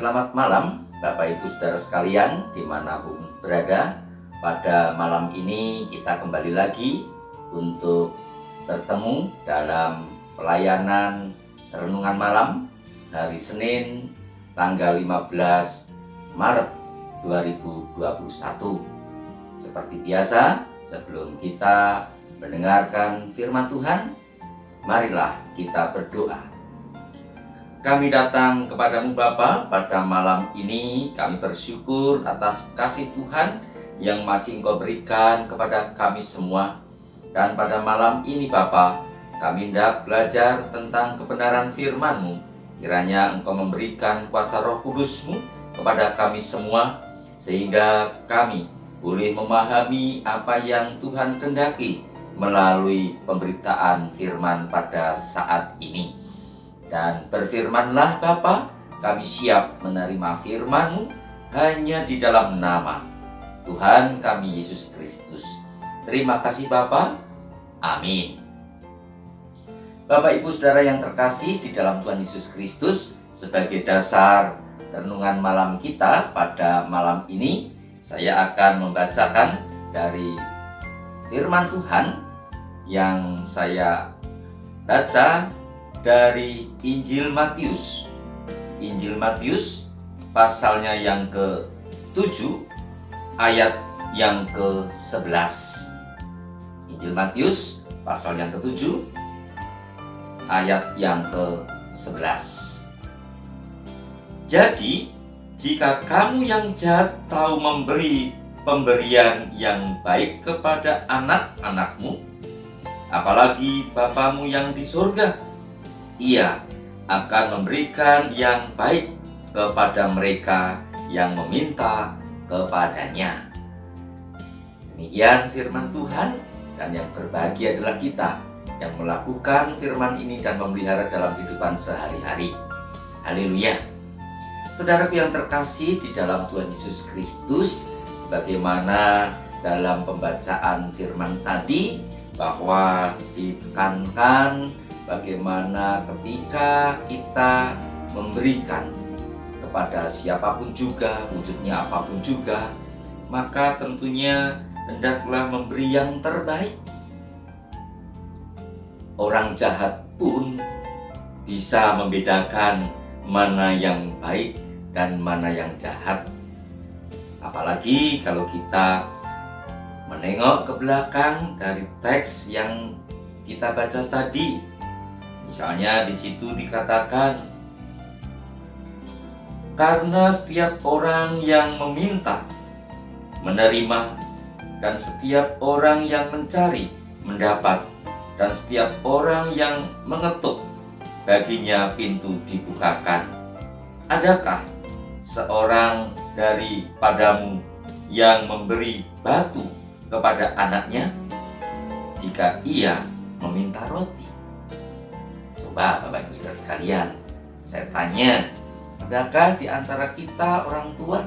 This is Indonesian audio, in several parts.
Selamat malam Bapak Ibu Saudara sekalian dimanapun berada. Pada malam ini kita kembali lagi untuk bertemu dalam pelayanan renungan malam hari Senin tanggal 15 Maret 2021. Seperti biasa, sebelum kita mendengarkan firman Tuhan, marilah kita berdoa. Kami datang kepadamu Bapa pada malam ini. Kami bersyukur atas kasih Tuhan yang masih Engkau berikan kepada kami semua. Dan pada malam ini Bapa, kami hendak belajar tentang kebenaran firman-Mu. Kiranya Engkau memberikan kuasa Roh Kudus-Mu kepada kami semua, sehingga kami boleh memahami apa yang Tuhan kehendaki melalui pemberitaan firman pada saat ini. Dan berfirmanlah Bapa, kami siap menerima firman-Mu hanya di dalam nama Tuhan kami Yesus Kristus. Terima kasih Bapa. Amin. Bapak Ibu Saudara yang terkasih di dalam Tuhan Yesus Kristus, sebagai dasar renungan malam kita pada malam ini, saya akan membacakan dari firman Tuhan yang saya baca dari Injil Matius. Injil Matius pasalnya yang ke-7 ayat yang ke-11. Injil Matius pasal yang ke-7 ayat yang ke-11. Jadi, jika kamu yang jahat tahu memberi pemberian yang baik kepada anak-anakmu, apalagi Bapamu yang di surga, Ia akan memberikan yang baik kepada mereka yang meminta kepadanya. Demikian firman Tuhan, dan yang berbahagia adalah kita yang melakukan firman ini dan memelihara dalam kehidupan sehari-hari. Haleluya. Saudaraku yang terkasih di dalam Tuhan Yesus Kristus, sebagaimana dalam pembacaan firman tadi, bahwa ditekankan bagaimana ketika kita memberikan kepada siapapun juga, wujudnya apapun juga, maka tentunya hendaklah memberi yang terbaik. Orang jahat pun bisa membedakan mana yang baik dan mana yang jahat. Apalagi kalau kita menengok ke belakang dari teks yang kita baca tadi. Misalnya di situ dikatakan, karena setiap orang yang meminta menerima, dan setiap orang yang mencari mendapat, dan setiap orang yang mengetuk baginya pintu dibukakan. Adakah seorang daripadamu yang memberi batu kepada anaknya jika ia meminta roti? Coba Bapak Ibu Saudara sekalian, saya tanya, adakah di antara kita orang tua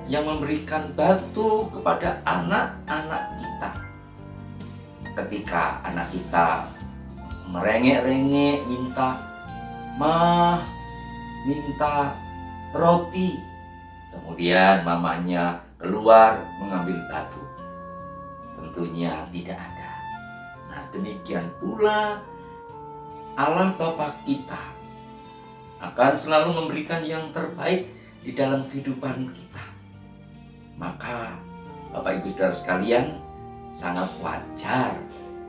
yang memberikan batu kepada anak-anak kita ketika anak kita merengek-rengek minta roti, kemudian mamanya keluar mengambil batu? Tentunya tidak ada. Nah, demikian pula Allah Bapa kita akan selalu memberikan yang terbaik di dalam kehidupan kita. Maka Bapak Ibu Saudara sekalian, sangat wajar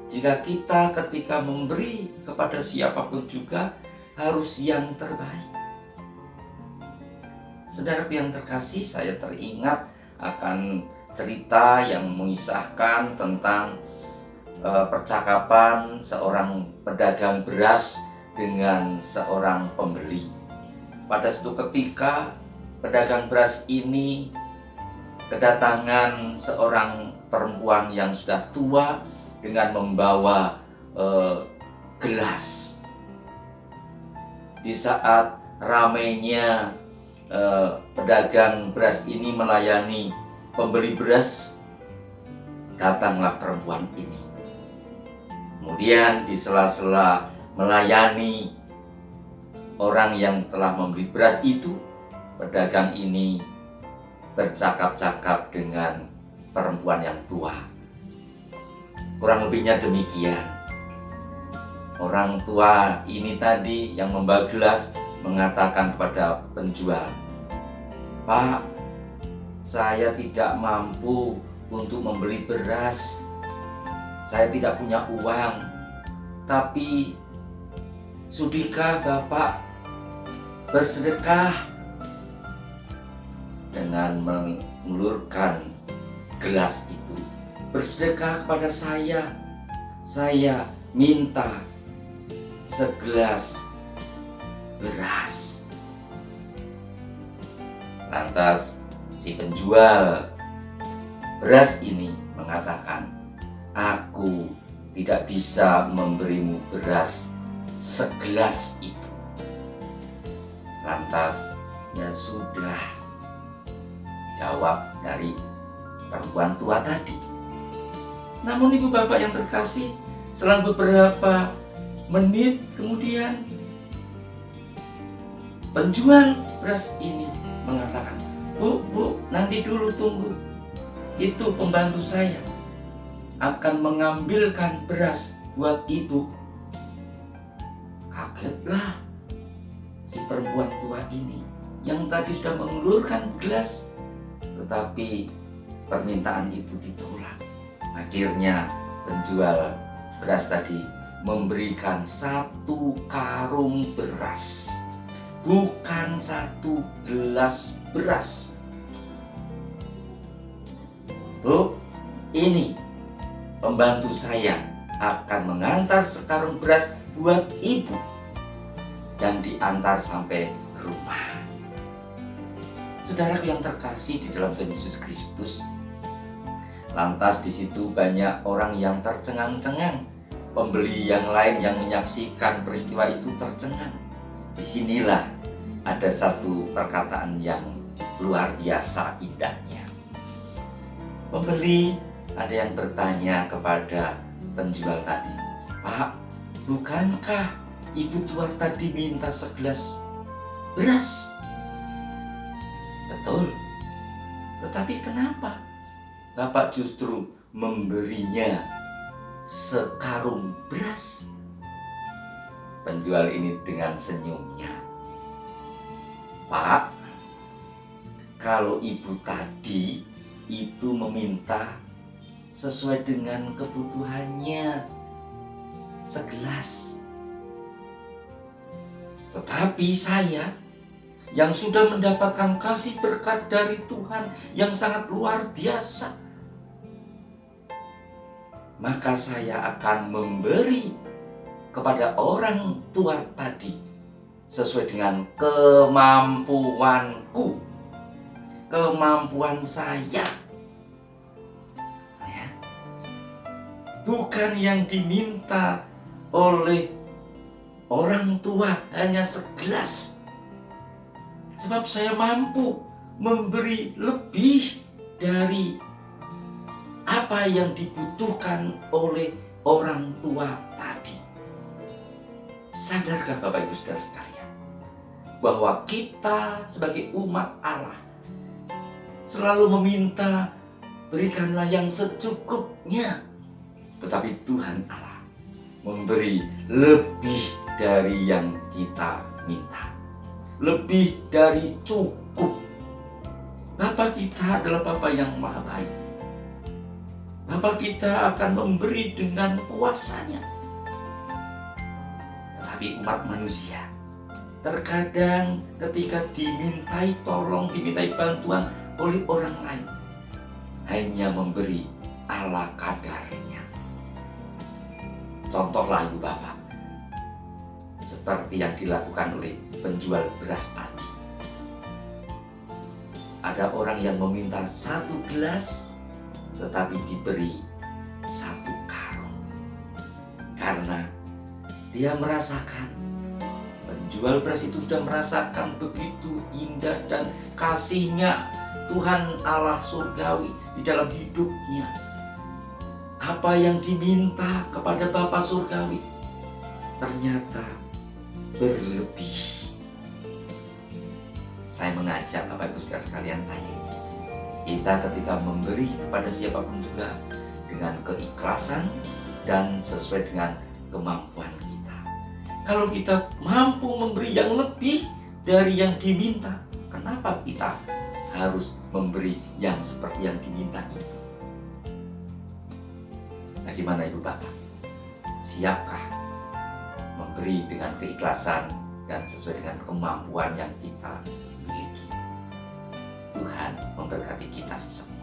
jika kita ketika memberi kepada siapapun juga harus yang terbaik. Saudaraku yang terkasih, saya teringat akan cerita yang mengisahkan tentang percakapan seorang pedagang beras dengan seorang pembeli. Pada suatu ketika, pedagang beras ini kedatangan seorang perempuan yang sudah tua dengan membawa gelas. Di saat ramainya pedagang beras ini melayani pembeli beras, datanglah perempuan ini. Kemudian di sela-sela melayani orang yang telah membeli beras itu, pedagang ini bercakap-cakap dengan perempuan yang tua. Kurang lebihnya demikian. Orang tua ini tadi yang membawa gelas mengatakan kepada penjual, "Pak, saya tidak mampu untuk membeli beras. Saya tidak punya uang. Tapi sudikah Bapak bersedekah?" Dengan mengulurkan gelas itu, "Bersedekah kepada saya minta segelas beras." Lantas si penjual beras ini mengatakan, "Aku tidak bisa memberimu beras segelas itu." Lantas, "Ya sudah," jawab dari perempuan tua tadi. Namun ibu bapak yang terkasih, selang beberapa menit kemudian penjual beras ini mengatakan, Bu, nanti dulu tunggu. Itu pembantu saya akan mengambilkan beras buat ibu." Kagetlah si perempuan tua ini yang tadi sudah mengulurkan gelas, tetapi permintaan itu ditolak. Akhirnya penjual beras tadi memberikan 1 karung beras, bukan 1 gelas beras. "Bu, ini pembantu saya akan mengantar sekarung beras buat ibu dan diantar sampai rumah." Saudaraku yang terkasih di dalam Tuhan Yesus Kristus, lantas di situ banyak orang yang tercengang-cengang. Pembeli yang lain yang menyaksikan peristiwa itu tercengang. Disinilah ada satu perkataan yang luar biasa indahnya. Pembeli ada yang bertanya kepada penjual tadi, "Pak, bukankah ibu tua tadi minta segelas beras?" "Betul, tetapi kenapa Bapak justru memberinya sekarung beras?" Penjual ini dengan senyumnya, "Pak, kalau ibu tadi itu meminta sesuai dengan kebutuhannya segelas. Tetapi saya yang sudah mendapatkan kasih berkat dari Tuhan yang sangat luar biasa, maka saya akan memberi kepada orang tua tadi sesuai dengan kemampuanku, kemampuan saya. Ya. Bukan yang diminta oleh orang tua hanya segelas. Sebab saya mampu memberi lebih dari apa yang dibutuhkan oleh orang tua tadi." Sadarkah Bapak Ibu Saudara sekalian, bahwa kita sebagai umat Allah selalu meminta, "Berikanlah yang secukupnya." Tetapi Tuhan Allah memberi lebih dari yang kita minta, lebih dari cukup. Bapa kita adalah Bapa yang maha baik. Bapa kita akan memberi dengan kuasanya. Tetapi umat manusia terkadang ketika dimintai tolong, dimintai bantuan oleh orang lain, hanya memberi ala kadarnya. Contohlah ibu bapak, seperti yang dilakukan oleh penjual beras tadi. Ada orang yang meminta 1 gelas, tetapi diberi 1 karung. Karena dia merasakan, penjual beras itu sudah merasakan begitu indah dan kasihnya Tuhan Allah surgawi di dalam hidupnya. Apa yang diminta kepada Bapa surgawi ternyata berlebih. saya mengajak Bapak Ibu Saudara sekalian, ayo kita ketika memberi kepada siapapun juga dengan keikhlasan dan sesuai dengan kemampuan kita. Kalau kita mampu memberi yang lebih dari yang diminta, kenapa kita harus memberi yang seperti yang diminta itu? Nah, gimana Ibu Bapak? Siapkah memberi dengan keikhlasan dan sesuai dengan kemampuan yang kita miliki? Tuhan memberkati kita semua.